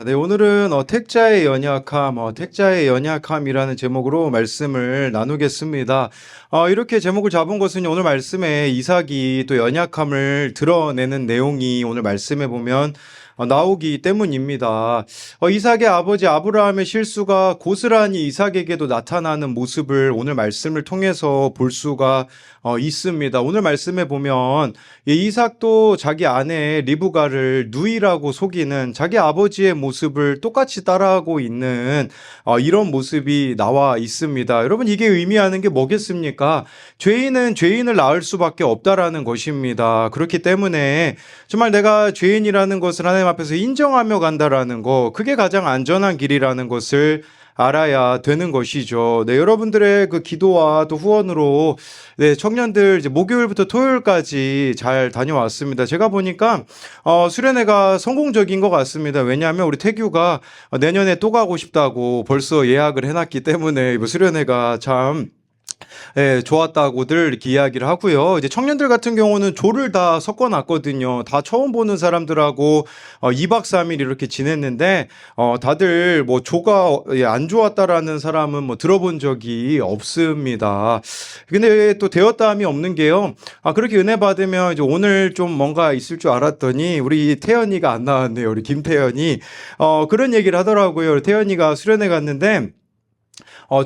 네, 오늘은 택자의 연약함, 택자의 연약함이라는 제목으로 말씀을 나누겠습니다. 이렇게 제목을 잡은 것은 오늘 말씀에 이삭이 또 연약함을 드러내는 내용이 오늘 말씀에 보면 나오기 때문입니다. 이삭의 아버지 아브라함의 실수가 고스란히 이삭에게도 나타나는 모습을 오늘 말씀을 통해서 볼 수가 있습니다. 오늘 말씀에 보면 이삭도 자기 아내 리브가를 누이라고 속이는 자기 아버지의 모습을 똑같이 따라하고 있는 이런 모습이 나와 있습니다. 여러분, 이게 의미하는 게 뭐겠습니까? 죄인은 죄인을 낳을 수밖에 없다라는 것입니다. 그렇기 때문에 정말 내가 죄인이라는 것을 하나님 앞에서 인정하며 간다라는 거, 그게 가장 안전한 길이라는 것을 알아야 되는 것이죠. 네, 여러분들의 그 기도와 또 후원으로 청년들 이제 목요일부터 토요일까지 잘 다녀왔습니다. 제가 보니까 수련회가 성공적인 것 같습니다. 왜냐하면 우리 태규가 내년에 또 가고 싶다고 벌써 예약을 해놨기 때문에 수련회가 참 좋았다고들 이렇게 이야기를 하고요. 이제 청년들 같은 경우는 조를 다 섞어놨거든요. 다 처음 보는 사람들하고 2박 3일 이렇게 지냈는데 다들 뭐 조가 안 좋았다라는 사람은 뭐 들어본 적이 없습니다. 근데 또 되었다함이 없는 게요. 그렇게 은혜 받으면 이제 오늘 좀 뭔가 있을 줄 알았더니 우리 태연이가 안 나왔네요. 우리 김태연이 그런 얘기를 하더라고요. 태연이가 수련회 갔는데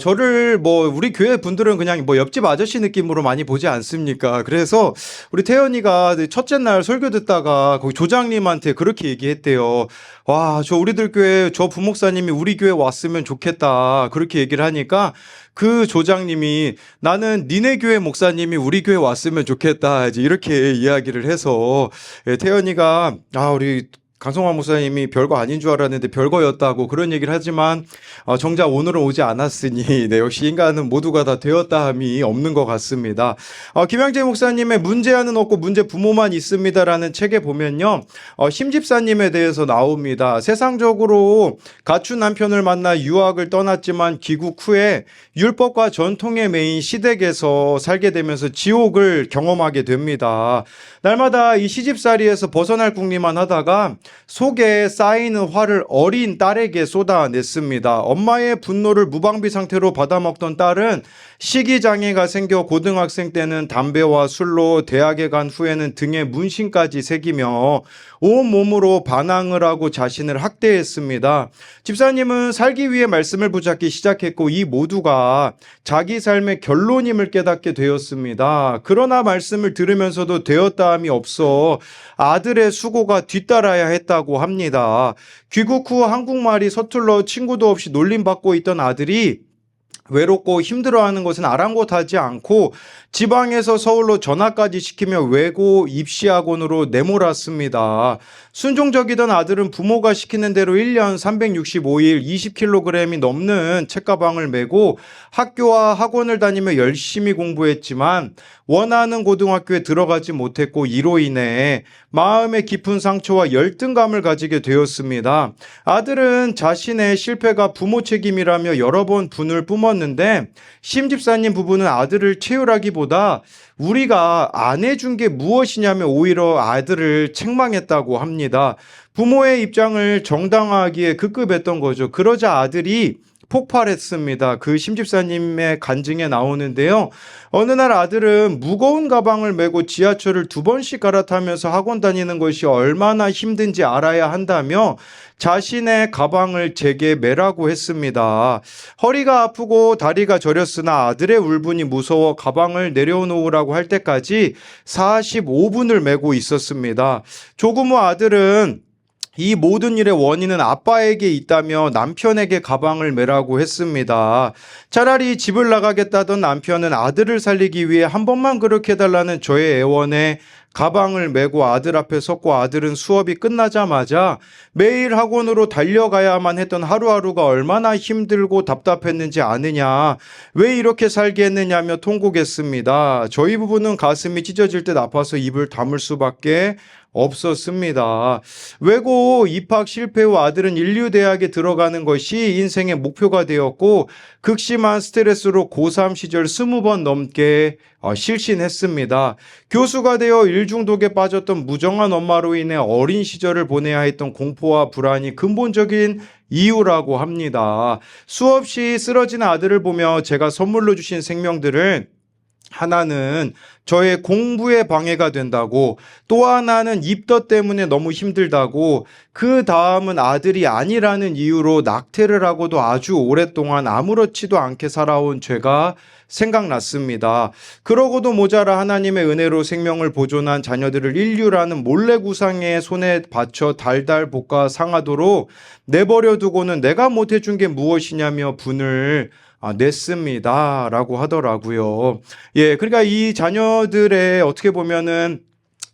저를 우리 교회 분들은 그냥 옆집 아저씨 느낌으로 많이 보지 않습니까? 그래서 우리 태연이가 첫째 날 설교 듣다가 거기 조장님한테 그렇게 얘기했대요. 와, 저 우리들 교회 저 부목사님이 우리 교회 왔으면 좋겠다. 그렇게 얘기를 하니까 그 조장님이 나는 니네 교회 목사님이 우리 교회 왔으면 좋겠다. 이제 이렇게 이야기를 해서 태연이가 우리 강성환 목사님이 별거 아닌 줄 알았는데 별거였다고 그런 얘기를 하지만 정작 오늘은 오지 않았으니 역시 인간은 모두가 다 되었다함이 없는 것 같습니다. 김양재 목사님의 문제아는 없고 문제 부모만 있습니다라는 책에 보면요. 심집사님에 대해서 나옵니다. 세상적으로 갖춘 남편을 만나 유학을 떠났지만 귀국 후에 율법과 전통에 매인 시댁에서 살게 되면서 지옥을 경험하게 됩니다. 날마다 이 시집살이에서 벗어날 궁리만 하다가 속에 쌓이는 화를 어린 딸에게 쏟아냈습니다. 엄마의 분노를 무방비 상태로 받아먹던 딸은 식이장애가 생겨 고등학생 때는 담배와 술로 대학에 간 후에는 등에 문신까지 새기며 온몸으로 반항을 하고 자신을 학대했습니다. 집사님은 살기 위해 말씀을 붙잡기 시작했고 이 모두가 자기 삶의 결론임을 깨닫게 되었습니다. 그러나 말씀을 들으면서도 되었다함이 없어 아들의 수고가 뒤따라야 했다고 합니다. 귀국 후 한국말이 서툴러 친구도 없이 놀림받고 있던 아들이 외롭고 힘들어하는 것은 아랑곳하지 않고 지방에서 서울로 전학까지 시키며 외고 입시학원으로 내몰았습니다. 순종적이던 아들은 부모가 시키는 대로 1년 365일 20kg이 넘는 책가방을 메고 학교와 학원을 다니며 열심히 공부했지만 원하는 고등학교에 들어가지 못했고 이로 인해 마음의 깊은 상처와 열등감을 가지게 되었습니다. 아들은 자신의 실패가 부모 책임이라며 여러 번 분을 뿜었는데 심집사님 부부는 아들을 채울하기보다 우리가 안 해준 게 무엇이냐며 오히려 아들을 책망했다고 합니다. 부모의 입장을 정당화하기에 급급했던 거죠. 그러자 아들이 폭발했습니다. 그 심집사님의 간증에 나오는데요. 어느 날 아들은 무거운 가방을 메고 지하철을 2번씩 갈아타면서 학원 다니는 것이 얼마나 힘든지 알아야 한다며 자신의 가방을 제게 메라고 했습니다. 허리가 아프고 다리가 저렸으나 아들의 울분이 무서워 가방을 내려놓으라고 할 때까지 45분을 메고 있었습니다. 조금 후 아들은 이 모든 일의 원인은 아빠에게 있다며 남편에게 가방을 메라고 했습니다. 차라리 집을 나가겠다던 남편은 아들을 살리기 위해 한 번만 그렇게 해달라는 저의 애원에 가방을 메고 아들 앞에 섰고 아들은 수업이 끝나자마자 매일 학원으로 달려가야만 했던 하루하루가 얼마나 힘들고 답답했는지 아느냐, 왜 이렇게 살게 했느냐며 통곡했습니다. 저희 부부는 가슴이 찢어질 듯 아파서 입을 다물 수밖에 없었습니다. 외고 입학 실패 후 아들은 인류대학에 들어가는 것이 인생의 목표가 되었고 극심한 스트레스로 고3 시절 20번 넘게 실신했습니다. 교수가 되어 일중독에 빠졌던 무정한 엄마로 인해 어린 시절을 보내야 했던 공포와 불안이 근본적인 이유라고 합니다. 수없이 쓰러진 아들을 보며 제가 선물로 주신 생명들을 하나는 저의 공부에 방해가 된다고, 또 하나는 입덧 때문에 너무 힘들다고, 그 다음은 아들이 아니라는 이유로 낙태를 하고도 아주 오랫동안 아무렇지도 않게 살아온 죄가 생각났습니다. 그러고도 모자라 하나님의 은혜로 생명을 보존한 자녀들을 인류라는 몰래구상의 손에 받쳐 달달 볶아 상하도록 내버려 두고는 내가 못해준 게 무엇이냐며 분을 냈습니다. 라고 하더라고요. 예, 그러니까 이 자녀들의 어떻게 보면은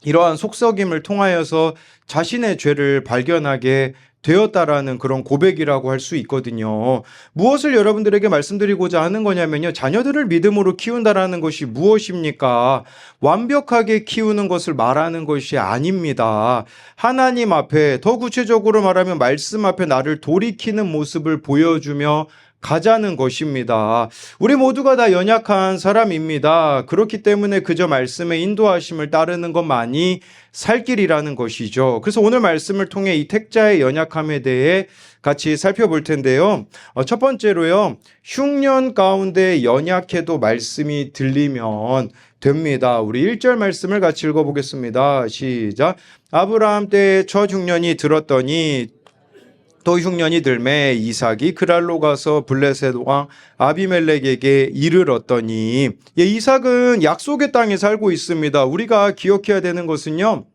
이러한 속썩임을 통하여서 자신의 죄를 발견하게 되었다라는 그런 고백이라고 할 수 있거든요. 무엇을 여러분들에게 말씀드리고자 하는 거냐면요. 자녀들을 믿음으로 키운다라는 것이 무엇입니까? 완벽하게 키우는 것을 말하는 것이 아닙니다. 하나님 앞에, 더 구체적으로 말하면 말씀 앞에 나를 돌이키는 모습을 보여주며 가자는 것입니다. 우리 모두가 다 연약한 사람입니다. 그렇기 때문에 그저 말씀의 인도하심을 따르는 것만이 살 길이라는 것이죠. 그래서 오늘 말씀을 통해 이 택자의 연약함에 대해 같이 살펴볼 텐데요. 첫 번째로요. 흉년 가운데 연약해도 말씀이 들리면 됩니다. 우리 1절 말씀을 같이 읽어보겠습니다. 시작. 아브라함 때에 첫 흉년이 들었더니 또 흉년이 들매 이삭이 그랄로 가서 블레셋 왕 아비멜렉에게 이르렀더니, 예, 이삭은 약속의 땅에 살고 있습니다. 우리가 기억해야 되는 것은요.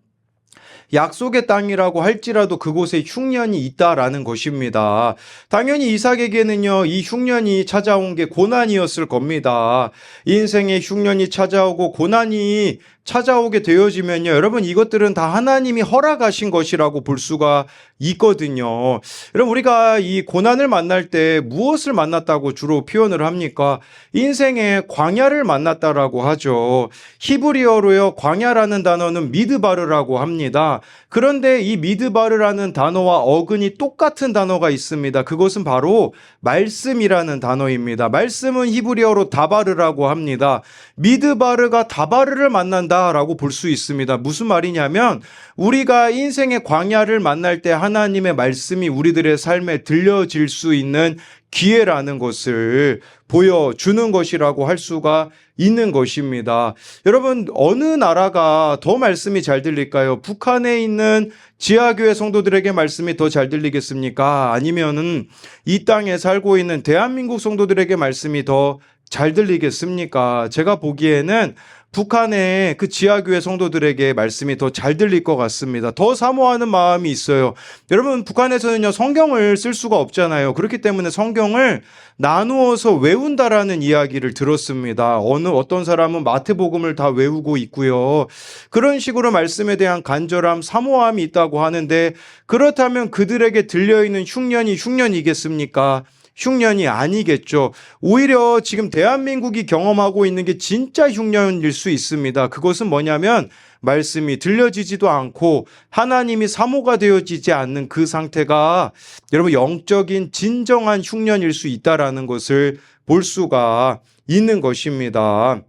약속의 땅이라고 할지라도 그곳에 흉년이 있다라는 것입니다. 당연히 이삭에게는요, 이 흉년이 찾아온 게 고난이었을 겁니다. 인생의 흉년이 찾아오고 고난이 찾아오게 되어지면요, 여러분 이것들은 다 하나님이 허락하신 것이라고 볼 수가 있거든요. 여러분 우리가 이 고난을 만날 때 무엇을 만났다고 주로 표현을 합니까? 인생의 광야를 만났다라고 하죠. 히브리어로요, 광야라는 단어는 미드바르라고 합니다. 그런데 이 미드바르라는 단어와 어근이 똑같은 단어가 있습니다. 그것은 바로 말씀이라는 단어입니다. 말씀은 히브리어로 다바르라고 합니다. 미드바르가 다바르를 만난다라고 볼 수 있습니다. 무슨 말이냐면 우리가 인생의 광야를 만날 때 하나님의 말씀이 우리들의 삶에 들려질 수 있는 기회라는 것을 보여주는 것이라고 할 수가 있는 것입니다. 여러분 어느 나라가 더 말씀이 잘 들릴까요? 북한에 있는 지하교회 성도들에게 말씀이 더 잘 들리겠습니까? 아니면은 이 땅에 살고 있는 대한민국 성도들에게 말씀이 더 잘 들리겠습니까? 제가 보기에는 북한의 그 지하교회 성도들에게 말씀이 더 잘 들릴 것 같습니다. 더 사모하는 마음이 있어요. 여러분 북한에서는요 성경을 쓸 수가 없잖아요. 그렇기 때문에 성경을 나누어서 외운다라는 이야기를 들었습니다. 어떤 사람은 마태복음을 다 외우고 있고요. 그런 식으로 말씀에 대한 간절함, 사모함이 있다고 하는데 그렇다면 그들에게 들려있는 흉년이 흉년이겠습니까? 흉년이 아니겠죠. 오히려 지금 대한민국이 경험하고 있는 게 진짜 흉년일 수 있습니다. 그것은 뭐냐면 말씀이 들려지지도 않고 하나님이 사모가 되어지지 않는 그 상태가 여러분 영적인 진정한 흉년일 수 있다라는 것을 볼 수가 있는 것입니다.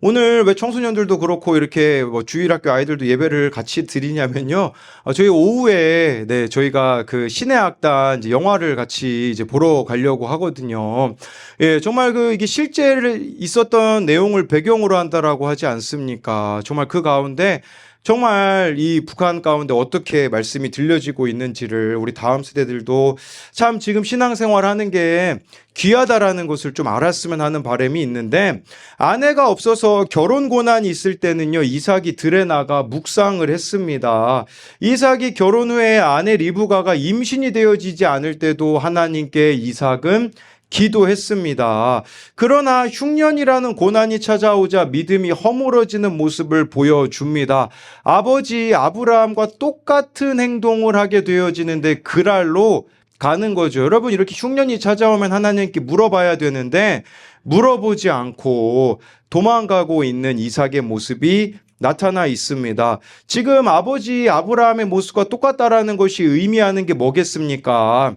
오늘 왜 청소년들도 그렇고 이렇게 주일학교 아이들도 예배를 같이 드리냐면요. 저희 오후에 저희가 그 신의 악단 이제 영화를 같이 이제 보러 가려고 하거든요. 예, 정말 이게 실제 있었던 내용을 배경으로 한다라고 하지 않습니까? 정말 그 가운데 정말 이 북한 가운데 어떻게 말씀이 들려지고 있는지를 우리 다음 세대들도 참 지금 신앙생활 하는 게 귀하다라는 것을 좀 알았으면 하는 바람이 있는데, 아내가 없어서 결혼 고난이 있을 때는요 이삭이 들에 나가 묵상을 했습니다. 이삭이 결혼 후에 아내 리브가가 임신이 되어지지 않을 때도 하나님께 이삭은 기도했습니다. 그러나 흉년이라는 고난이 찾아오자 믿음이 허물어지는 모습을 보여줍니다. 아버지 아브라함과 똑같은 행동을 하게 되어지는데 그랄로 가는 거죠. 여러분 이렇게 흉년이 찾아오면 하나님께 물어봐야 되는데 물어보지 않고 도망가고 있는 이삭의 모습이 나타나 있습니다. 지금 아버지 아브라함의 모습과 똑같다라는 것이 의미하는 게 뭐겠습니까?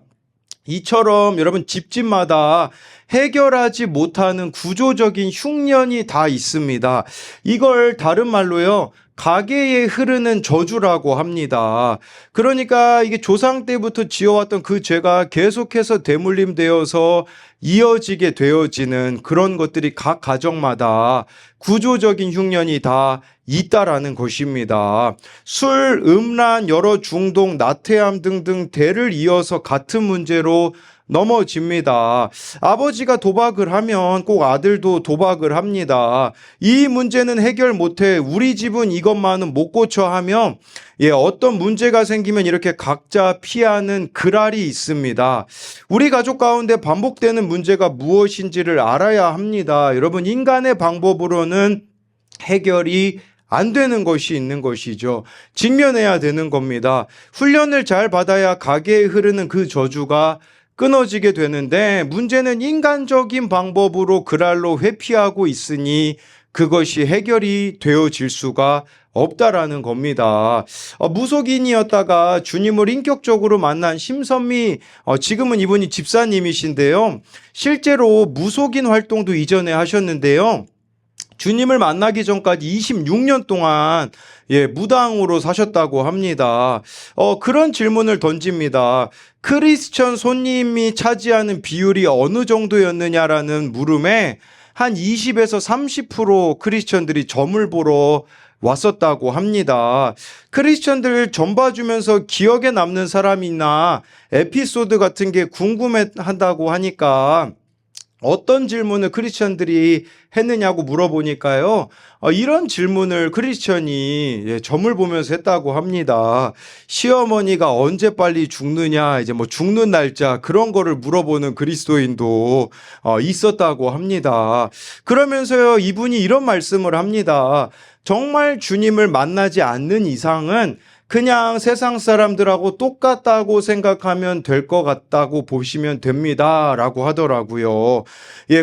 이처럼 여러분 집집마다 해결하지 못하는 구조적인 흉년이 다 있습니다. 이걸 다른 말로요, 가계에 흐르는 저주라고 합니다. 그러니까 이게 조상 때부터 지어왔던 그 죄가 계속해서 대물림되어서 이어지게 되어지는 그런 것들이 각 가정마다 구조적인 흉년이 다 있다라는 것입니다. 술, 음란, 여러 중독, 나태함 등등 대를 이어서 같은 문제로 넘어집니다. 아버지가 도박을 하면 꼭 아들도 도박을 합니다. 이 문제는 해결 못해. 우리 집은 이것만은 못 고쳐 하면 어떤 문제가 생기면 이렇게 각자 피하는 그랄이 있습니다. 우리 가족 가운데 반복되는 문제가 무엇인지를 알아야 합니다. 여러분, 인간의 방법으로는 해결이 안 되는 것이 있는 것이죠. 직면해야 되는 겁니다. 훈련을 잘 받아야 가게에 흐르는 그 저주가 끊어지게 되는데, 문제는 인간적인 방법으로 그랄로 회피하고 있으니 그것이 해결이 되어질 수가 없다라는 겁니다. 무속인이었다가 주님을 인격적으로 만난 심선미, 지금은 이분이 집사님이신데요. 실제로 무속인 활동도 이전에 하셨는데요. 주님을 만나기 전까지 26년 동안 무당으로 사셨다고 합니다. 그런 질문을 던집니다. 크리스천 손님이 차지하는 비율이 어느 정도였느냐라는 물음에 한 20에서 30% 크리스천들이 점을 보러 왔었다고 합니다. 크리스천들 점 봐주면서 기억에 남는 사람이나 에피소드 같은 게 궁금해한다고 하니까 어떤 질문을 크리스천들이 했느냐고 물어보니까요, 이런 질문을 크리스천이 점을 보면서 했다고 합니다. 시어머니가 언제 빨리 죽느냐, 이제 뭐 죽는 날짜, 그런 거를 물어보는 그리스도인도 있었다고 합니다. 그러면서요, 이분이 이런 말씀을 합니다. 정말 주님을 만나지 않는 이상은 그냥 세상 사람들하고 똑같다고 생각하면 될 것 같다고 보시면 됩니다 라고 하더라고요.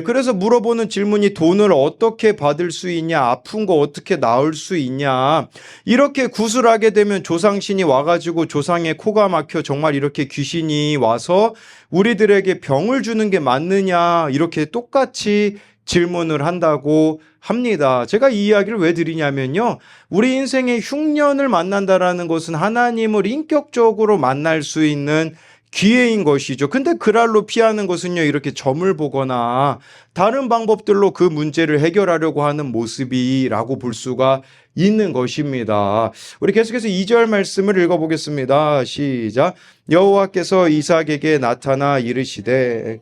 그래서 물어보는 질문이 돈을 어떻게 받을 수 있냐, 아픈 거 어떻게 나을 수 있냐, 이렇게 구술하게 되면 조상신이 와가지고 조상의 코가 막혀 정말 이렇게 귀신이 와서 우리들에게 병을 주는 게 맞느냐, 이렇게 똑같이 질문을 한다고 합니다. 제가 이 이야기를 왜 드리냐면요, 우리 인생의 흉년을 만난다라는 것은 하나님을 인격적으로 만날 수 있는 기회인 것이죠. 근데 그랄로 피하는 것은요, 이렇게 점을 보거나 다른 방법들로 그 문제를 해결하려고 하는 모습이라고 볼 수가 있는 것입니다. 우리 계속해서 2절 말씀을 읽어보겠습니다. 시작. 여호와께서 이삭에게 나타나 이르시되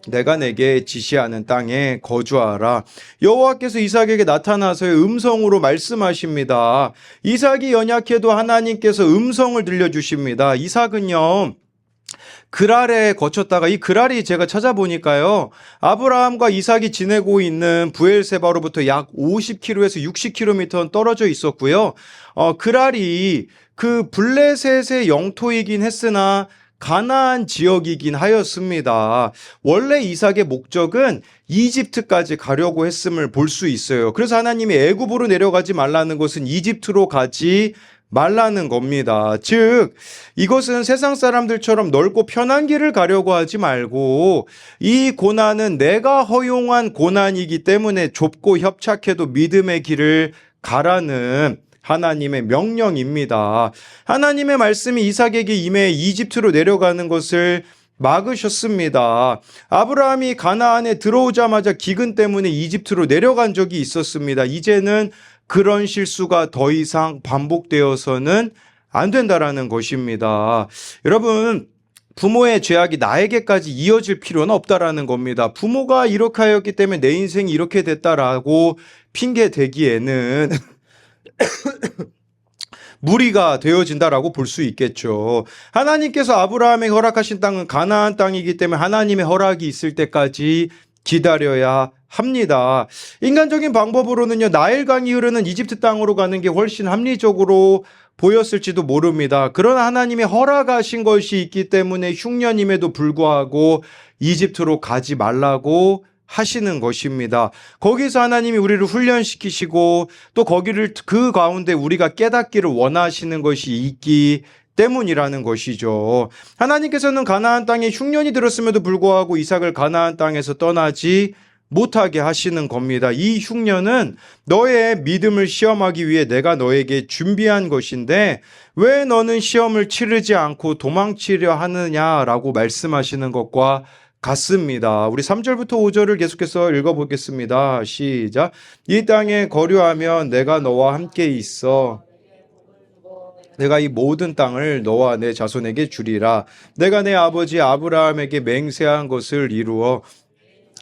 내가 내게 지시하는 땅에 거주하라. 여호와께서 이삭에게 나타나서의 음성으로 말씀하십니다. 이삭이 연약해도 하나님께서 음성을 들려주십니다. 이삭은요, 그랄에 거쳤다가, 이 그랄이 제가 찾아보니까요, 아브라함과 이삭이 지내고 있는 부엘세바로부터 약 50km에서 60km 떨어져 있었고요. 그랄이 그 블레셋의 영토이긴 했으나 가나안 지역이긴 하였습니다. 원래 이삭의 목적은 이집트까지 가려고 했음을 볼 수 있어요. 그래서 하나님이 애굽으로 내려가지 말라는 것은 이집트로 가지 말라는 겁니다. 즉, 이것은 세상 사람들처럼 넓고 편한 길을 가려고 하지 말고, 이 고난은 내가 허용한 고난이기 때문에 좁고 협착해도 믿음의 길을 가라는 하나님의 명령입니다. 하나님의 말씀이 이삭에게 임해 이집트로 내려가는 것을 막으셨습니다. 아브라함이 가나안에 들어오자마자 기근 때문에 이집트로 내려간 적이 있었습니다. 이제는 그런 실수가 더 이상 반복되어서는 안 된다라는 것입니다. 여러분, 부모의 죄악이 나에게까지 이어질 필요는 없다라는 겁니다. 부모가 이렇게 하였기 때문에 내 인생이 이렇게 됐다라고 핑계 대기에는 무리가 되어진다라고 볼 수 있겠죠. 하나님께서 아브라함에게 허락하신 땅은 가나안 땅이기 때문에 하나님의 허락이 있을 때까지 기다려야 합니다. 인간적인 방법으로는요, 나일강이 흐르는 이집트 땅으로 가는 게 훨씬 합리적으로 보였을지도 모릅니다. 그러나 하나님의 허락하신 것이 있기 때문에 흉년임에도 불구하고 이집트로 가지 말라고 하시는 것입니다. 거기서 하나님이 우리를 훈련시키시고 또 거기를 그 가운데 우리가 깨닫기를 원하시는 것이 있기 때문이라는 것이죠. 하나님께서는 가나안 땅에 흉년이 들었음에도 불구하고 이삭을 가나안 땅에서 떠나지 못하게 하시는 겁니다. 이 흉년은 너의 믿음을 시험하기 위해 내가 너에게 준비한 것인데 왜 너는 시험을 치르지 않고 도망치려 하느냐라고 말씀하시는 것과 같습니다. 우리 3절부터 5절을 계속해서 읽어보겠습니다. 시작. 이 땅에 거류하면 내가 너와 함께 있어 내가 이 모든 땅을 너와 내 자손에게 주리라. 내가 내 아버지 아브라함에게 맹세한 것을 이루어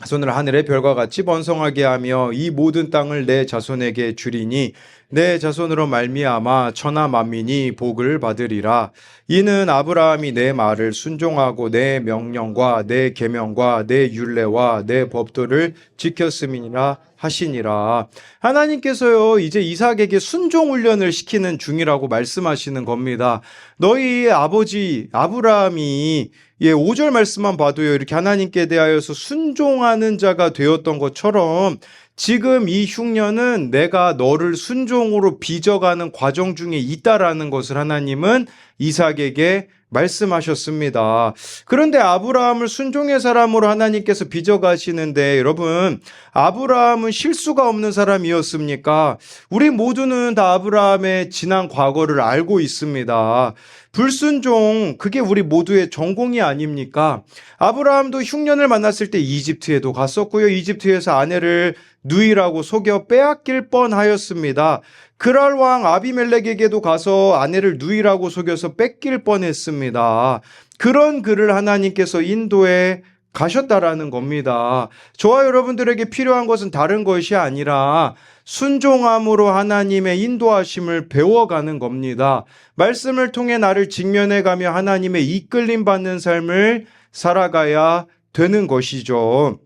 자손을 하늘의 별과 같이 번성하게 하며 이 모든 땅을 내 자손에게 주리니 내 자손으로 말미암아 천하 만민이 복을 받으리라. 이는 아브라함이 내 말을 순종하고 내 명령과 내 계명과 내 율례와 내 법도를 지켰음이니라 하시니라. 하나님께서요 이제 이삭에게 순종 훈련을 시키는 중이라고 말씀하시는 겁니다. 너희 아버지 아브라함이 5절 말씀만 봐도요 이렇게 하나님께 대하여서 순종하는 자가 되었던 것처럼 지금 이 흉년은 내가 너를 순종으로 빚어가는 과정 중에 있다라는 것을 하나님은 이삭에게 말씀하셨습니다. 그런데 아브라함을 순종의 사람으로 하나님께서 빚어가시는데 여러분 아브라함은 실수가 없는 사람이었습니까? 우리 모두는 다 아브라함의 지난 과거를 알고 있습니다. 불순종 그게 우리 모두의 전공이 아닙니까? 아브라함도 흉년을 만났을 때 이집트에도 갔었고요. 이집트에서 아내를 누이라고 속여 빼앗길 뻔하였습니다. 그랄 왕 아비멜렉에게도 가서 아내를 누이라고 속여서 뺏길 뻔했습니다. 그런 그를 하나님께서 인도해 가셨다라는 겁니다. 저와 여러분들에게 필요한 것은 다른 것이 아니라 순종함으로 하나님의 인도하심을 배워가는 겁니다. 말씀을 통해 나를 직면해가며 하나님의 이끌림 받는 삶을 살아가야 되는 것이죠.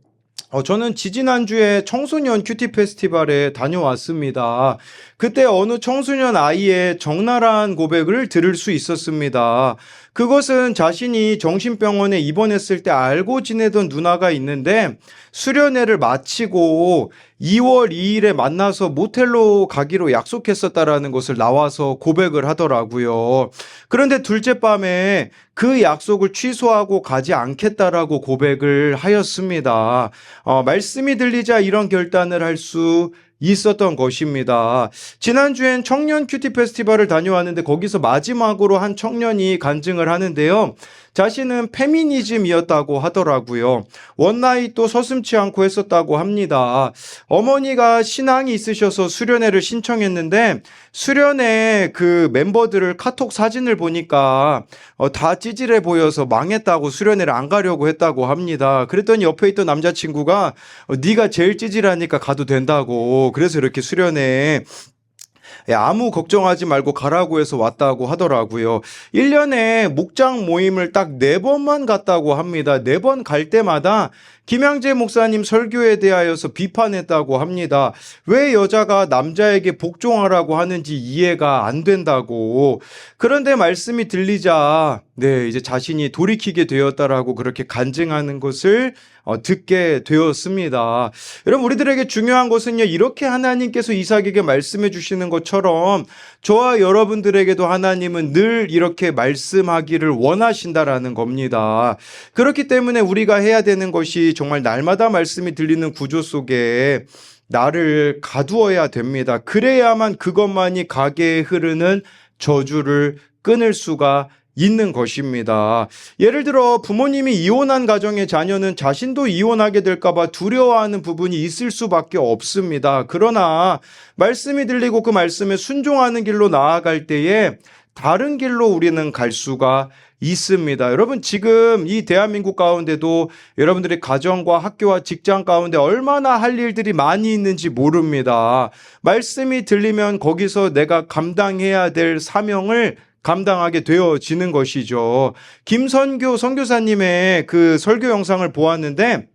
저는 지지난주에 청소년 큐티 페스티벌에 다녀왔습니다. 그때 어느 청소년 아이의 적나라한 고백을 들을 수 있었습니다. 그것은 자신이 정신병원에 입원했을 때 알고 지내던 누나가 있는데 수련회를 마치고 2월 2일에 만나서 모텔로 가기로 약속했었다라는 것을 나와서 고백을 하더라고요. 그런데 둘째 밤에 그 약속을 취소하고 가지 않겠다라고 고백을 하였습니다. 말씀이 들리자 이런 결단을 할 수 있었던 것입니다. 지난주엔 청년 큐티 페스티벌을 다녀왔는데 거기서 마지막으로 한 청년이 간증을 하는데요. 자신은 페미니즘이었다고 하더라고요. 원나잇도 서슴지 않고 했었다고 합니다. 어머니가 신앙이 있으셔서 수련회를 신청했는데 수련회 그 멤버들을 카톡 사진을 보니까 다 찌질해 보여서 망했다고 수련회를 안 가려고 했다고 합니다. 그랬더니 옆에 있던 남자친구가 네가 제일 찌질하니까 가도 된다고 그래서 이렇게 수련회에 아무 걱정하지 말고 가라고 해서 왔다고 하더라고요. 1년에 목장 모임을 딱 4번만 갔다고 합니다. 4번 갈 때마다 김양재 목사님 설교에 대하여서 비판했다고 합니다. 왜 여자가 남자에게 복종하라고 하는지 이해가 안 된다고. 그런데 말씀이 들리자 이제 자신이 돌이키게 되었다라고 그렇게 간증하는 것을 듣게 되었습니다. 여러분 우리들에게 중요한 것은요. 이렇게 하나님께서 이삭에게 말씀해 주시는 것처럼 저와 여러분들에게도 하나님은 늘 이렇게 말씀하기를 원하신다라는 겁니다. 그렇기 때문에 우리가 해야 되는 것이 정말 날마다 말씀이 들리는 구조 속에 나를 가두어야 됩니다. 그래야만 그것만이 가게에 흐르는 저주를 끊을 수가 있는 것입니다. 예를 들어 부모님이 이혼한 가정의 자녀는 자신도 이혼하게 될까봐 두려워하는 부분이 있을 수밖에 없습니다. 그러나 말씀이 들리고 그 말씀에 순종하는 길로 나아갈 때에 다른 길로 우리는 갈 수가 있습니다. 여러분 지금 이 대한민국 가운데도 여러분들의 가정과 학교와 직장 가운데 얼마나 할 일들이 많이 있는지 모릅니다. 말씀이 들리면 거기서 내가 감당해야 될 사명을 감당하게 되어지는 것이죠. 김선교 선교사님의 그 설교 영상을 보았는데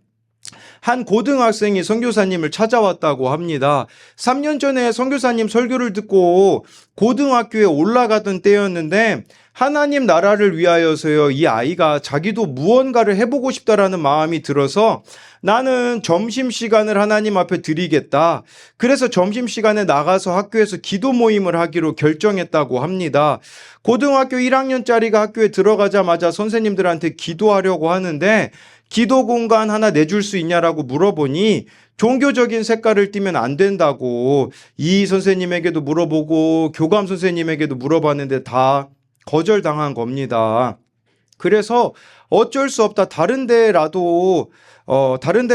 한 고등학생이 선교사님을 찾아왔다고 합니다. 3년 전에 선교사님 설교를 듣고 고등학교에 올라가던 때였는데 하나님 나라를 위하여서요, 이 아이가 자기도 무언가를 해보고 싶다라는 마음이 들어서 나는 점심시간을 하나님 앞에 드리겠다. 그래서 점심시간에 나가서 학교에서 기도 모임을 하기로 결정했다고 합니다. 고등학교 1학년짜리가 학교에 들어가자마자 선생님들한테 기도하려고 하는데 기도 공간 하나 내줄 수 있냐라고 물어보니 종교적인 색깔을 띠면 안 된다고 이 선생님에게도 물어보고 교감 선생님에게도 물어봤는데 다 거절당한 겁니다. 그래서 어쩔 수 없다. 다른 데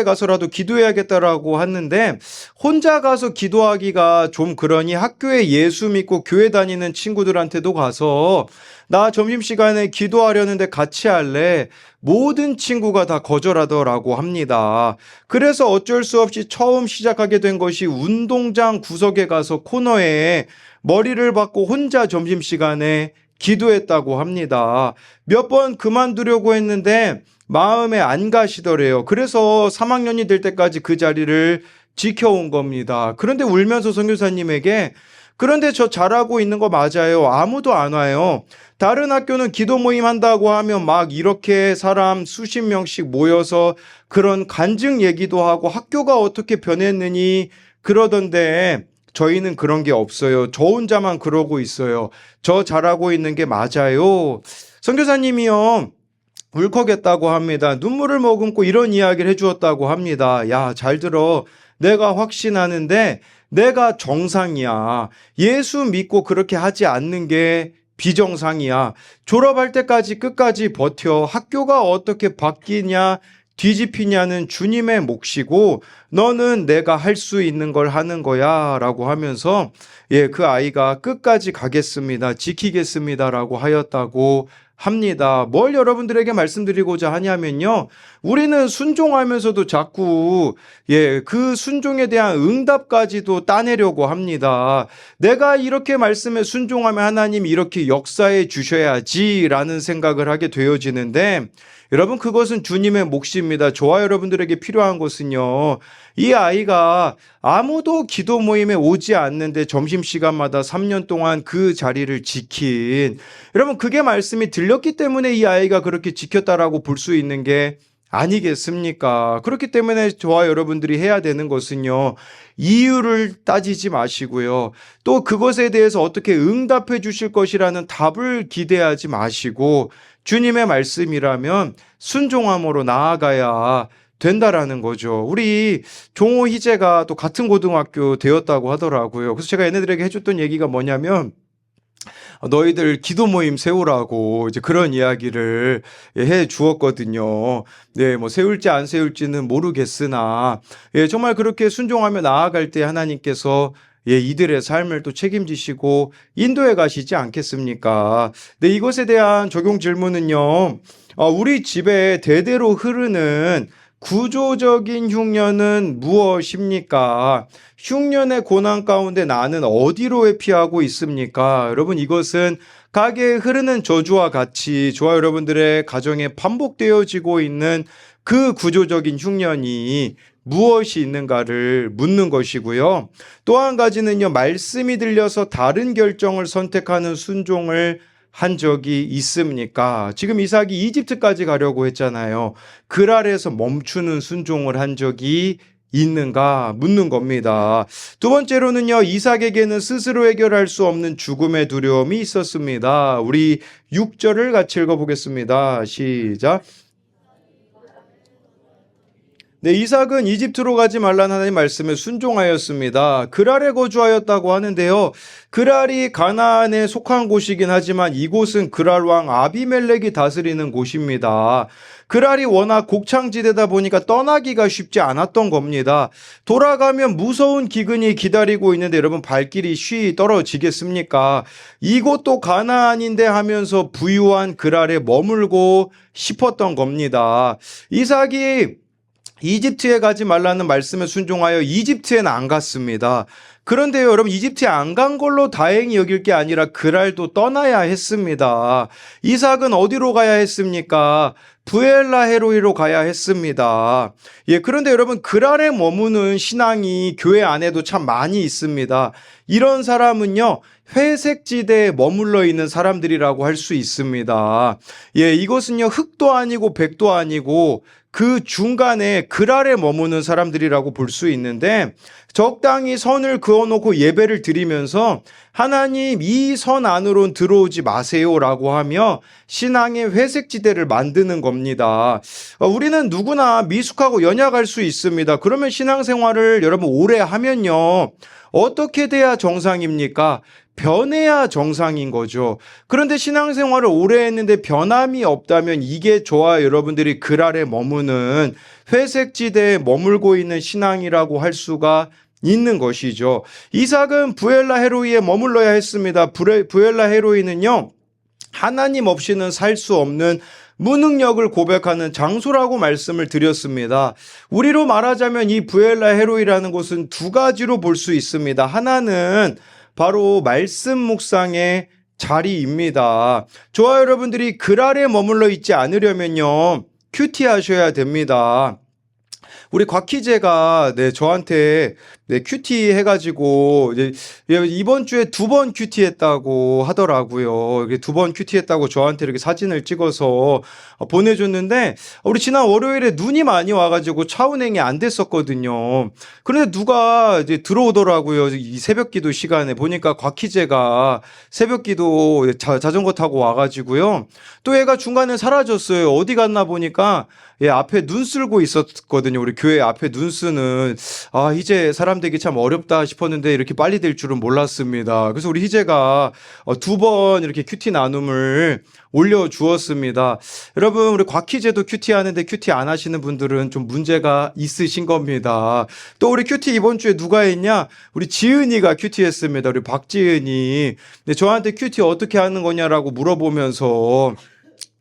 가서라도 기도해야겠다라고 하는데 혼자 가서 기도하기가 좀 그러니 학교에 예수 믿고 교회 다니는 친구들한테도 가서 나 점심시간에 기도하려는데 같이 할래? 모든 친구가 다 거절하더라고 합니다. 그래서 어쩔 수 없이 처음 시작하게 된 것이 운동장 구석에 가서 코너에 머리를 박고 혼자 점심시간에 기도했다고 합니다. 몇 번 그만두려고 했는데 마음에 안 가시더래요. 그래서 3학년이 될 때까지 그 자리를 지켜온 겁니다. 그런데 울면서 선교사님에게 그런데 저 잘하고 있는 거 맞아요. 아무도 안 와요. 다른 학교는 기도 모임 한다고 하면 막 이렇게 사람 수십 명씩 모여서 그런 간증 얘기도 하고 학교가 어떻게 변했느니 그러던데 저희는 그런 게 없어요. 저 혼자만 그러고 있어요. 저 잘하고 있는 게 맞아요. 선교사님이요. 울컥했다고 합니다. 눈물을 머금고 이런 이야기를 해주었다고 합니다. 야, 잘 들어. 내가 확신하는데 내가 정상이야. 예수 믿고 그렇게 하지 않는 게 비정상이야. 졸업할 때까지 끝까지 버텨. 학교가 어떻게 바뀌냐, 뒤집히냐는 주님의 몫이고 너는 내가 할 수 있는 걸 하는 거야 라고 하면서 그 아이가 끝까지 가겠습니다. 지키겠습니다 라고 하였다고 합니다. 뭘 여러분들에게 말씀드리고자 하냐면요. 우리는 순종하면서도 자꾸 그 순종에 대한 응답까지도 따내려고 합니다. 내가 이렇게 말씀에 순종하면 하나님 이렇게 역사해 주셔야지라는 생각을 하게 되어지는데 여러분 그것은 주님의 몫입니다. 저와 여러분들에게 필요한 것은요. 이 아이가 아무도 기도 모임에 오지 않는데 점심시간마다 3년 동안 그 자리를 지킨 여러분 그게 말씀이 들렸기 때문에 이 아이가 그렇게 지켰다라고 볼 수 있는 게 아니겠습니까? 그렇기 때문에 저와 여러분들이 해야 되는 것은요. 이유를 따지지 마시고요. 또 그것에 대해서 어떻게 응답해 주실 것이라는 답을 기대하지 마시고 주님의 말씀이라면 순종함으로 나아가야 된다라는 거죠. 우리 종호 희재가 또 같은 고등학교 되었다고 하더라고요. 그래서 제가 얘네들에게 해줬던 얘기가 뭐냐면 너희들 기도 모임 세우라고 이제 그런 이야기를 해 주었거든요. 네, 뭐 세울지 안 세울지는 모르겠으나 정말 그렇게 순종하며 나아갈 때 하나님께서 이들의 삶을 또 책임지시고 인도해 가시지 않겠습니까? 네, 이것에 대한 적용 질문은요. 우리 집에 대대로 흐르는 구조적인 흉년은 무엇입니까? 흉년의 고난 가운데 나는 어디로 회피하고 있습니까? 여러분 이것은 가게에 흐르는 저주와 같이 저와 여러분들의 가정에 반복되어지고 있는 그 구조적인 흉년이 무엇이 있는가를 묻는 것이고요. 또 한 가지는요. 말씀이 들려서 다른 결정을 선택하는 순종을 한 적이 있습니까? 지금 이삭이 이집트까지 가려고 했잖아요. 그랄에서 멈추는 순종을 한 적이 있는가 묻는 겁니다. 두 번째로는요. 이삭에게는 스스로 해결할 수 없는 죽음의 두려움이 있었습니다. 우리 6절을 같이 읽어보겠습니다. 시작. 네, 이삭은 이집트로 가지 말라는 하나님 말씀에 순종하였습니다. 그랄에 거주하였다고 하는데요. 그랄이 가나안에 속한 곳이긴 하지만 이곳은 그랄 왕 아비멜렉이 다스리는 곳입니다. 그랄이 워낙 곡창지대다 보니까 떠나기가 쉽지 않았던 겁니다. 돌아가면 무서운 기근이 기다리고 있는데 여러분 발길이 쉬 떨어지겠습니까? 이곳도 가나안인데 하면서 부유한 그랄에 머물고 싶었던 겁니다. 이삭이 이집트에 가지 말라는 말씀에 순종하여 이집트에는 안 갔습니다. 그런데요, 여러분, 이집트에 안 간 걸로 다행히 여길 게 아니라 그랄도 떠나야 했습니다. 이삭은 어디로 가야 했습니까? 부엘라헤로이로 가야 했습니다. 그런데 여러분, 그랄에 머무는 신앙이 교회 안에도 참 많이 있습니다. 이런 사람은요, 회색 지대에 머물러 있는 사람들이라고 할 수 있습니다. 예, 이것은요, 흑도 아니고 백도 아니고 그 중간에 글 아래 머무는 사람들이라고 볼 수 있는데, 적당히 선을 그어놓고 예배를 드리면서 하나님 이 선 안으론 들어오지 마세요라고 하며 신앙의 회색 지대를 만드는 겁니다. 우리는 누구나 미숙하고 연약할 수 있습니다. 그러면 신앙생활을 여러분 오래 하면요, 어떻게 돼야 정상입니까? 변해야 정상인 거죠. 그런데 신앙생활을 오래 했는데 변함이 없다면 이게 저와 여러분들이 글 아래 머무는 회색 지대에 머물고 있는 신앙이라고 할 수가 있는 것이죠. 이삭은 부엘라 헤로이에 머물러야 했습니다. 부엘라 헤로이는요, 하나님 없이는 살 수 없는 무능력을 고백하는 장소라고 말씀을 드렸습니다. 우리로 말하자면 이 부엘라 헤로이라는 곳은 두 가지로 볼 수 있습니다. 하나는 바로 말씀 묵상의 자리입니다. 저와 여러분들이 글 아래 머물러 있지 않으려면요, 큐티 하셔야 됩니다. 우리 곽희재가 저한테 큐티 해가지고 이번 주에 2번 큐티 했다고 하더라고요. 2번 큐티 했다고 저한테 이렇게 사진을 찍어서 보내줬는데, 우리 지난 월요일에 눈이 많이 와가지고 차 운행이 안 됐었거든요. 그런데 누가 이제 들어오더라고요. 이 새벽기도 시간에 보니까 곽희재가 새벽기도 자전거 타고 와가지고요. 또 얘가 중간에 사라졌어요. 어디 갔나 보니까 앞에 눈 쓸고 있었거든요. 우리 교회 앞에 눈 쓰는, 희재 사람 되기 참 어렵다 싶었는데 이렇게 빨리 될 줄은 몰랐습니다. 그래서 우리 희재가 2번 이렇게 큐티 나눔을 올려주었습니다. 여러분, 우리 곽희재도 큐티 하는데 큐티 안 하시는 분들은 좀 문제가 있으신 겁니다. 또 우리 큐티 이번 주에 누가 했냐? 우리 지은이가 큐티 했습니다. 우리 박지은이. 저한테 큐티 어떻게 하는 거냐라고 물어보면서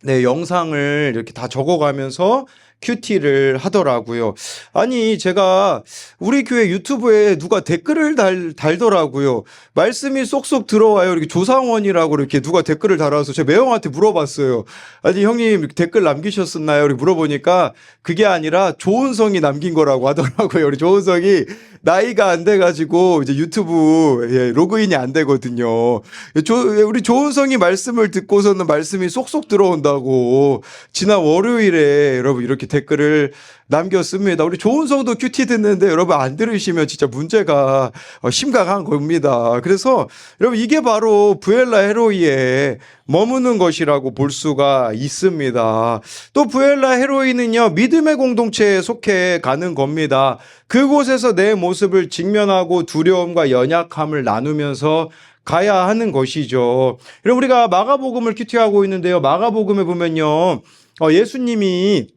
영상을 이렇게 다 적어가면서 큐티를 하더라고요. 아니, 제가 우리 교회 유튜브에 누가 댓글을 달더라고요. 말씀이 쏙쏙 들어와요. 이렇게 조상원이라고 이렇게 누가 댓글을 달아서 제가 매형한테 물어봤어요. 아니, 형님 댓글 남기셨었나요? 이렇게 물어보니까 그게 아니라 조은성이 남긴 거라고 하더라고요. 우리 조은성이 나이가 안 돼가지고 이제 유튜브 로그인이 안 되거든요. 우리 조은성이 말씀을 듣고서는 말씀이 쏙쏙 들어온다고 지난 월요일에 여러분 이렇게 댓글을 남겼습니다. 우리 조은성도 큐티 듣는데 여러분 안 들으시면 진짜 문제가 심각한 겁니다. 그래서 여러분 이게 바로 부엘라 헤로이에 머무는 것이라고 볼 수가 있습니다. 또 부엘라 헤로이는요, 믿음의 공동체에 속해 가는 겁니다. 그곳에서 내 모습을 직면하고 두려움과 연약함을 나누면서 가야 하는 것이죠. 여러분 우리가 마가복음을 큐티하고 있는데요, 마가복음에 보면요, 예수님이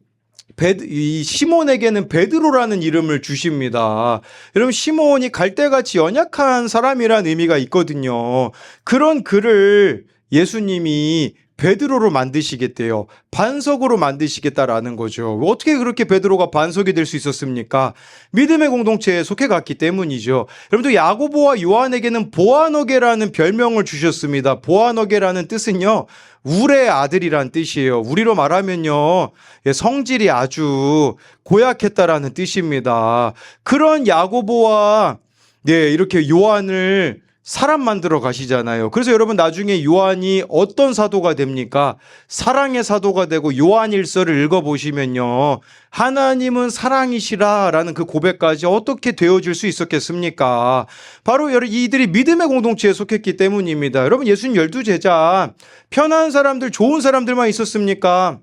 이 시몬에게는 베드로라는 이름을 주십니다. 여러분, 시몬이 갈대같이 연약한 사람이라는 의미가 있거든요. 그런 그를 예수님이 베드로로 만드시겠대요. 반석으로 만드시겠다라는 거죠. 어떻게 그렇게 베드로가 반석이 될 수 있었습니까? 믿음의 공동체에 속해 갔기 때문이죠. 여러분들 야고보와 요한에게는 보아너게라는 별명을 주셨습니다. 보아너게라는 뜻은요, 울의 아들이란 뜻이에요. 우리로 말하면요, 성질이 아주 고약했다라는 뜻입니다. 그런 야고보와 이렇게 요한을 사람 만들어 가시잖아요. 그래서 여러분 나중에 요한이 어떤 사도가 됩니까? 사랑의 사도가 되고 요한일서를 읽어보시면요, 하나님은 사랑이시라라는 그 고백까지 어떻게 되어질 수 있었겠습니까? 바로 이들이 믿음의 공동체에 속했기 때문입니다. 여러분, 예수님 12제자 편한 사람들, 좋은 사람들만 있었습니까?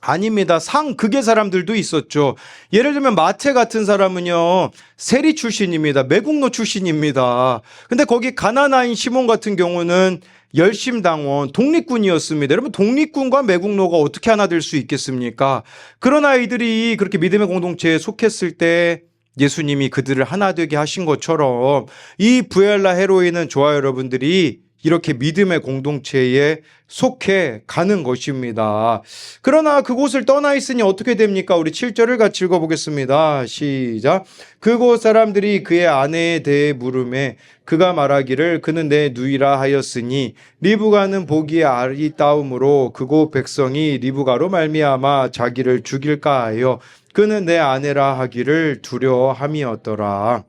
아닙니다. 상극의 사람들도 있었죠. 예를 들면 마태 같은 사람은요, 세리 출신입니다. 매국노 출신입니다. 근데 거기 가나나인 시몬 같은 경우는 열심당원, 독립군이었습니다. 여러분, 독립군과 매국노가 어떻게 하나 될 수 있겠습니까? 그런 아이들이 그렇게 믿음의 공동체에 속했을 때 예수님이 그들을 하나 되게 하신 것처럼 이 부엘라 헤로이는 저와 여러분들이 이렇게 믿음의 공동체에 속해 가는 것입니다. 그러나 그곳을 떠나 있으니 어떻게 됩니까? 우리 7절을 같이 읽어보겠습니다. 시작. 그곳 사람들이 그의 아내에 대해 물음에 그가 말하기를 그는 내 누이라 하였으니 리브가는 보기에 아리따움으로 그곳 백성이 리브가로 말미암아 자기를 죽일까 하여 그는 내 아내라 하기를 두려워함이었더라.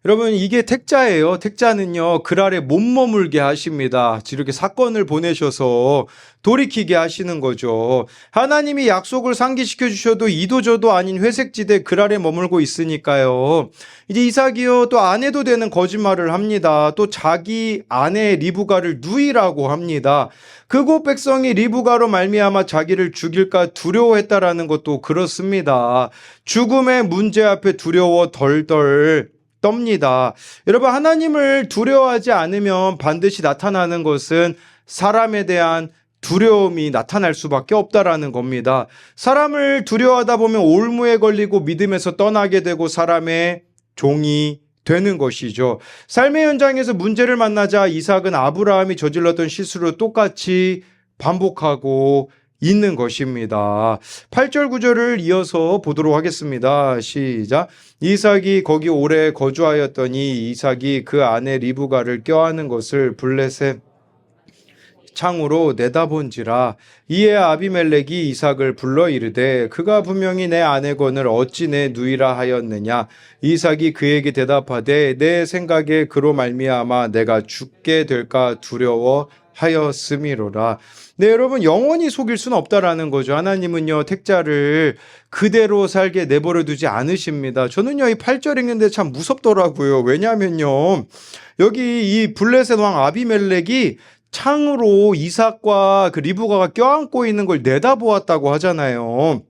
여러분 이게 택자예요. 택자는요 글 아래 못 머물게 하십니다. 이렇게 사건을 보내셔서 돌이키게 하시는 거죠. 하나님이 약속을 상기시켜 주셔도 이도저도 아닌 회색지대 글 아래 머물고 있으니까요. 이제 이삭이요 또 안 해도 되는 거짓말을 합니다. 또 자기 아내 리브가를 누이라고 합니다. 그곳 백성이 리브가로 말미암아 자기를 죽일까 두려워했다라는 것도 그렇습니다. 죽음의 문제 앞에 두려워 덜덜 떱니다. 여러분 하나님을 두려워하지 않으면 반드시 나타나는 것은 사람에 대한 두려움이 나타날 수밖에 없다라는 겁니다. 사람을 두려워하다 보면 올무에 걸리고 믿음에서 떠나게 되고 사람의 종이 되는 것이죠. 삶의 현장에서 문제를 만나자 이삭은 아브라함이 저질렀던 실수를 똑같이 반복하고 있는 것입니다. 8절 9절을 이어서 보도록 하겠습니다. 시작. 이삭이 거기 오래 거주하였더니 이삭이 그 아내 리브가를 껴안은 것을 블레셋 창으로 내다본지라. 이에 아비멜렉이 이삭을 불러 이르되 그가 분명히 내 아내건을 어찌 내 누이라 하였느냐. 이삭이 그에게 대답하되 내 생각에 그로 말미암아 내가 죽게 될까 두려워 하였음이로라. 네, 여러분 영원히 속일 수는 없다라는 거죠. 하나님은요 택자를 그대로 살게 내버려 두지 않으십니다. 저는요 이 8절 읽는데 참 무섭더라고요. 왜냐하면요 여기 이 블레셋 왕 아비멜렉이 창으로 이삭과 그 리브가가 껴안고 있는 걸 내다보았다고 하잖아요.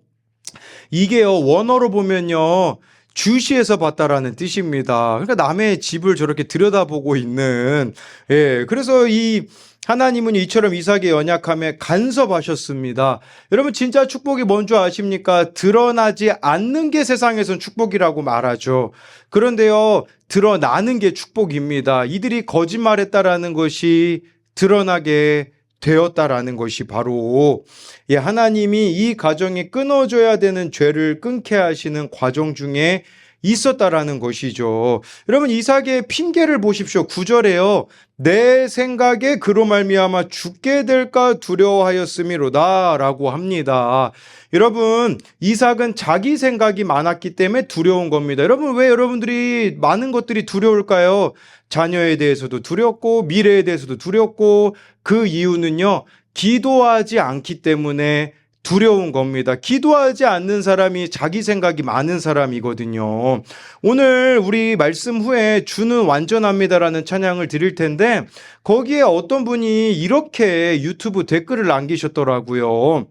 이게요 원어로 보면요 주시해서 봤다라는 뜻입니다. 그러니까 남의 집을 저렇게 들여다보고 있는, 그래서 이 하나님은 이처럼 이삭의 연약함에 간섭하셨습니다. 여러분 진짜 축복이 뭔 줄 아십니까? 드러나지 않는 게 세상에선 축복이라고 말하죠. 그런데요 드러나는 게 축복입니다. 이들이 거짓말했다라는 것이 드러나게 되었다라는 것이 바로 하나님이 이 가정이 끊어져야 되는 죄를 끊게 하시는 과정 중에 있었다라는 것이죠. 여러분 이삭의 핑계를 보십시오. 9절에요. 내 생각에 그로 말미암아 죽게 될까 두려워하였음이로다 라고 합니다. 여러분 이삭은 자기 생각이 많았기 때문에 두려운 겁니다. 여러분 왜 여러분들이 많은 것들이 두려울까요? 자녀에 대해서도 두렵고 미래에 대해서도 두렵고 그 이유는요 기도하지 않기 때문에 두려운 겁니다. 기도하지 않는 사람이 자기 생각이 많은 사람이거든요. 오늘 우리 말씀 후에 주는 완전합니다라는 찬양을 드릴 텐데 거기에 어떤 분이 이렇게 유튜브 댓글을 남기셨더라고요.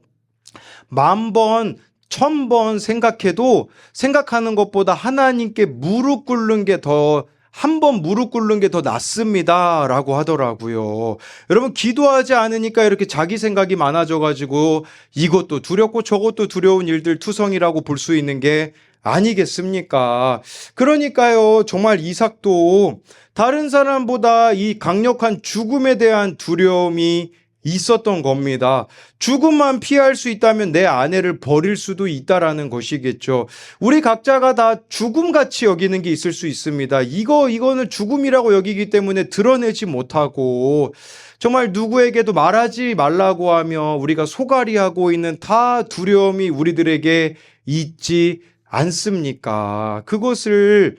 10,000번 1,000번 생각해도 생각하는 것보다 하나님께 무릎 꿇는 게 더 한 번 무릎 꿇는 게 더 낫습니다 라고 하더라고요. 여러분 기도하지 않으니까 이렇게 자기 생각이 많아져 가지고 이것도 두렵고 저것도 두려운 일들 투성이라고 볼 수 있는 게 아니겠습니까? 그러니까요 정말 이삭도 다른 사람보다 이 강력한 죽음에 대한 두려움이 있었던 겁니다. 죽음만 피할 수 있다면 내 아내를 버릴 수도 있다라는 것이겠죠. 우리 각자가 다 죽음같이 여기는 게 있을 수 있습니다. 이거는 죽음이라고 여기기 때문에 드러내지 못하고 정말 누구에게도 말하지 말라고 하며 우리가 소갈이하고 있는 다 두려움이 우리들에게 있지 않습니까? 그것을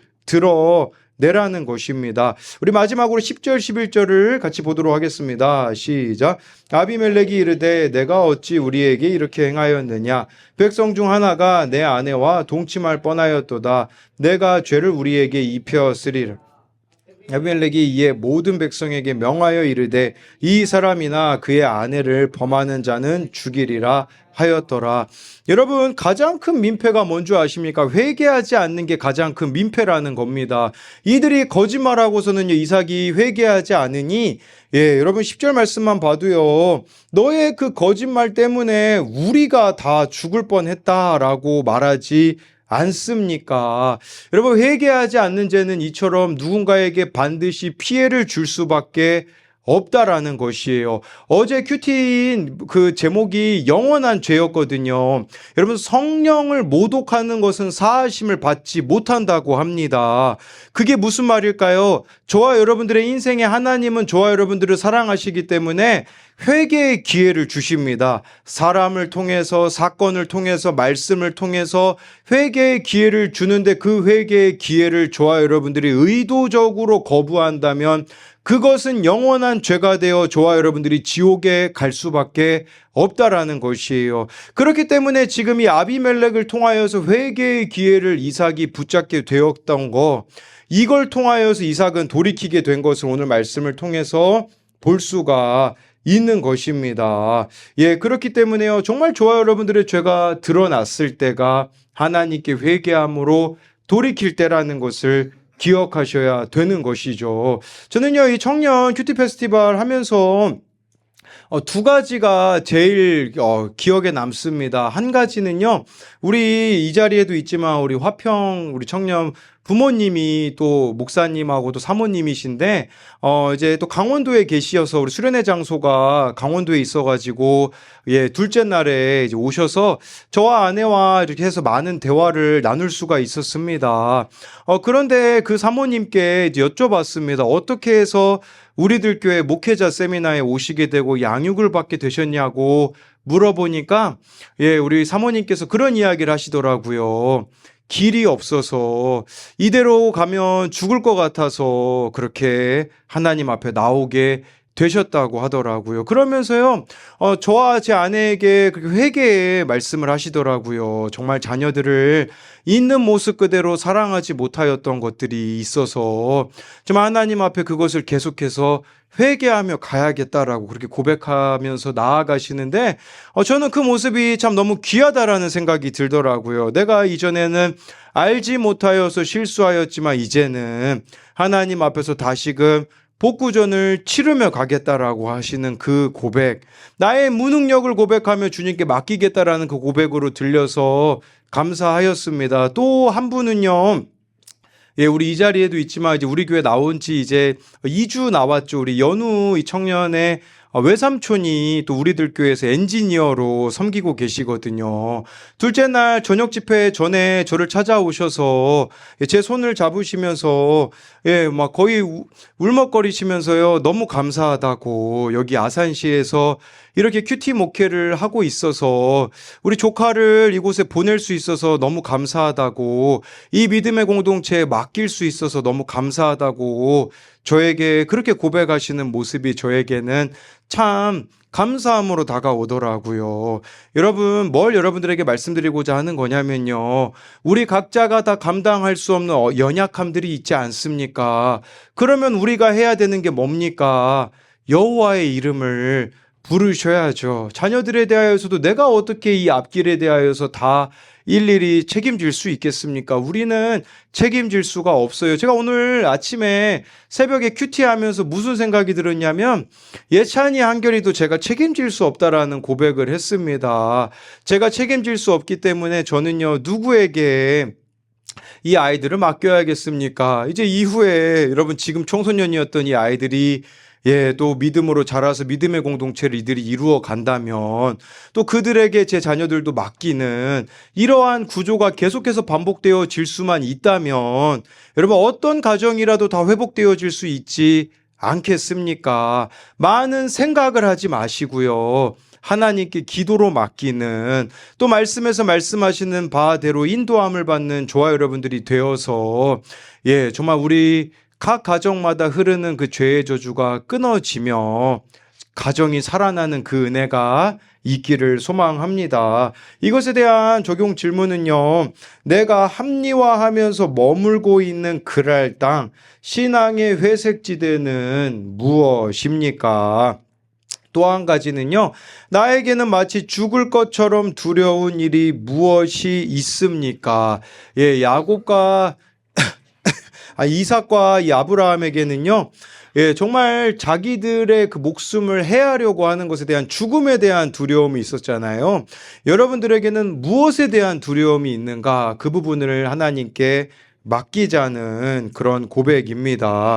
내라는 것입니다. 우리 마지막으로 10절 11절을 같이 보도록 하겠습니다. 시작. 아비멜렉이 이르되 내가 어찌 우리에게 이렇게 행하였느냐. 백성 중 하나가 내 아내와 동침할 뻔하였도다. 내가 죄를 우리에게 입혔으리라. 아비멜렉이 이에 모든 백성에게 명하여 이르되 이 사람이나 그의 아내를 범하는 자는 죽이리라 하였더라. 여러분 가장 큰 민폐가 뭔 줄 아십니까? 회개하지 않는 게 가장 큰 민폐라는 겁니다. 이들이 거짓말하고서는 이삭이 회개하지 않으니 여러분 10절 말씀만 봐도요. 너의 그 거짓말 때문에 우리가 다 죽을 뻔했다라고 말하지 않습니까? 여러분 회개하지 않는 죄는 이처럼 누군가에게 반드시 피해를 줄 수밖에 없다라는 것이에요. 어제 큐티인 그 제목이 영원한 죄였거든요. 여러분, 성령을 모독하는 것은 사하심을 받지 못한다고 합니다. 그게 무슨 말일까요? 저와 여러분들의 인생에 하나님은 저와 여러분들을 사랑하시기 때문에 회개의 기회를 주십니다. 사람을 통해서, 사건을 통해서, 말씀을 통해서 회개의 기회를 주는데, 그 회개의 기회를 저와 여러분들이 의도적으로 거부한다면 그것은 영원한 죄가 되어 저와 여러분들이 지옥에 갈 수밖에 없다라는 것이에요. 그렇기 때문에 지금 이 아비멜렉을 통하여서 회개의 기회를 이삭이 붙잡게 되었던 거, 이걸 통하여서 이삭은 돌이키게 된 것을 오늘 말씀을 통해서 볼 수가 있는 것입니다. 예, 그렇기 때문에요. 정말 저와 여러분들의 죄가 드러났을 때가 하나님께 회개함으로 돌이킬 때라는 것을 기억하셔야 되는 것이죠. 저는요, 이 청년 큐티 페스티벌 하면서 두 가지가 제일 기억에 남습니다. 한 가지는요, 우리 이 자리에도 있지만 우리 화평 우리 청년 부모님이 또 목사님하고 또 사모님이신데 이제 또 강원도에 계시어서 우리 수련회 장소가 강원도에 있어가지고 예, 둘째 날에 이제 오셔서 저와 아내와 이렇게 해서 많은 대화를 나눌 수가 있었습니다. 그런데 그 사모님께 이제 여쭤봤습니다. 어떻게 해서 우리들 교회 목회자 세미나에 오시게 되고 양육을 받게 되셨냐고 물어보니까 예, 우리 사모님께서 그런 이야기를 하시더라고요. 길이 없어서 이대로 가면 죽을 것 같아서 그렇게 하나님 앞에 나오게 되셨다고 하더라고요. 그러면서요, 저와 제 아내에게 그렇게 회개의 말씀을 하시더라고요. 정말 자녀들을 있는 모습 그대로 사랑하지 못하였던 것들이 있어서 정말 하나님 앞에 그것을 계속해서 회개하며 가야겠다라고 그렇게 고백하면서 나아가시는데 저는 그 모습이 참 너무 귀하다라는 생각이 들더라고요. 내가 이전에는 알지 못하여서 실수하였지만 이제는 하나님 앞에서 다시금 복구전을 치르며 가겠다라고 하시는 그 고백, 나의 무능력을 고백하며 주님께 맡기겠다라는 그 고백으로 들려서 감사하였습니다. 또 한 분은요, 예, 우리 이 자리에도 있지만 이제 우리 교회 나온 지 이제 2주 나왔죠. 우리 연우 이 청년의 외삼촌이 또 우리들 교회에서 엔지니어로 섬기고 계시거든요. 둘째 날 저녁 집회 전에 저를 찾아오셔서 제 손을 잡으시면서 예, 막 거의 울먹거리시면서요. 너무 감사하다고 여기 아산시에서 이렇게 큐티 목회를 하고 있어서 우리 조카를 이곳에 보낼 수 있어서 너무 감사하다고, 이 믿음의 공동체에 맡길 수 있어서 너무 감사하다고 저에게 그렇게 고백하시는 모습이 저에게는 참 감사함으로 다가오더라고요. 여러분, 뭘 여러분들에게 말씀드리고자 하는 거냐면요, 우리 각자가 다 감당할 수 없는 연약함들이 있지 않습니까? 그러면 우리가 해야 되는 게 뭡니까? 여호와의 이름을 부르셔야죠. 자녀들에 대하여서도 내가 어떻게 이 앞길에 대하여서 다 일일이 책임질 수 있겠습니까? 우리는 책임질 수가 없어요. 제가 오늘 아침에 새벽에 큐티하면서 무슨 생각이 들었냐면, 예찬이 한결이도 제가 책임질 수 없다라는 고백을 했습니다. 제가 책임질 수 없기 때문에 저는요, 누구에게 이 아이들을 맡겨야겠습니까? 이제 이후에 여러분, 지금 청소년이었던 이 아이들이 예, 또 믿음으로 자라서 믿음의 공동체를 이들이 이루어 간다면 또 그들에게 제 자녀들도 맡기는 이러한 구조가 계속해서 반복되어질 수만 있다면 여러분, 어떤 가정이라도 다 회복되어질 수 있지 않겠습니까? 많은 생각을 하지 마시고요, 하나님께 기도로 맡기는, 또 말씀에서 말씀하시는 바대로 인도함을 받는 저와 여러분들이 되어서 예, 정말 우리 각 가정마다 흐르는 그 죄의 저주가 끊어지며 가정이 살아나는 그 은혜가 있기를 소망합니다. 이것에 대한 적용 질문은요, 내가 합리화하면서 머물고 있는 그랄 땅, 신앙의 회색지대는 무엇입니까? 또 한 가지는요, 나에게는 마치 죽을 것처럼 두려운 일이 무엇이 있습니까? 예, 야곱과 이삭과 이 아브라함에게는요, 예, 정말 자기들의 그 목숨을 해하려고 하는 것에 대한 죽음에 대한 두려움이 있었잖아요. 여러분들에게는 무엇에 대한 두려움이 있는가? 그 부분을 하나님께 맡기자는 그런 고백입니다.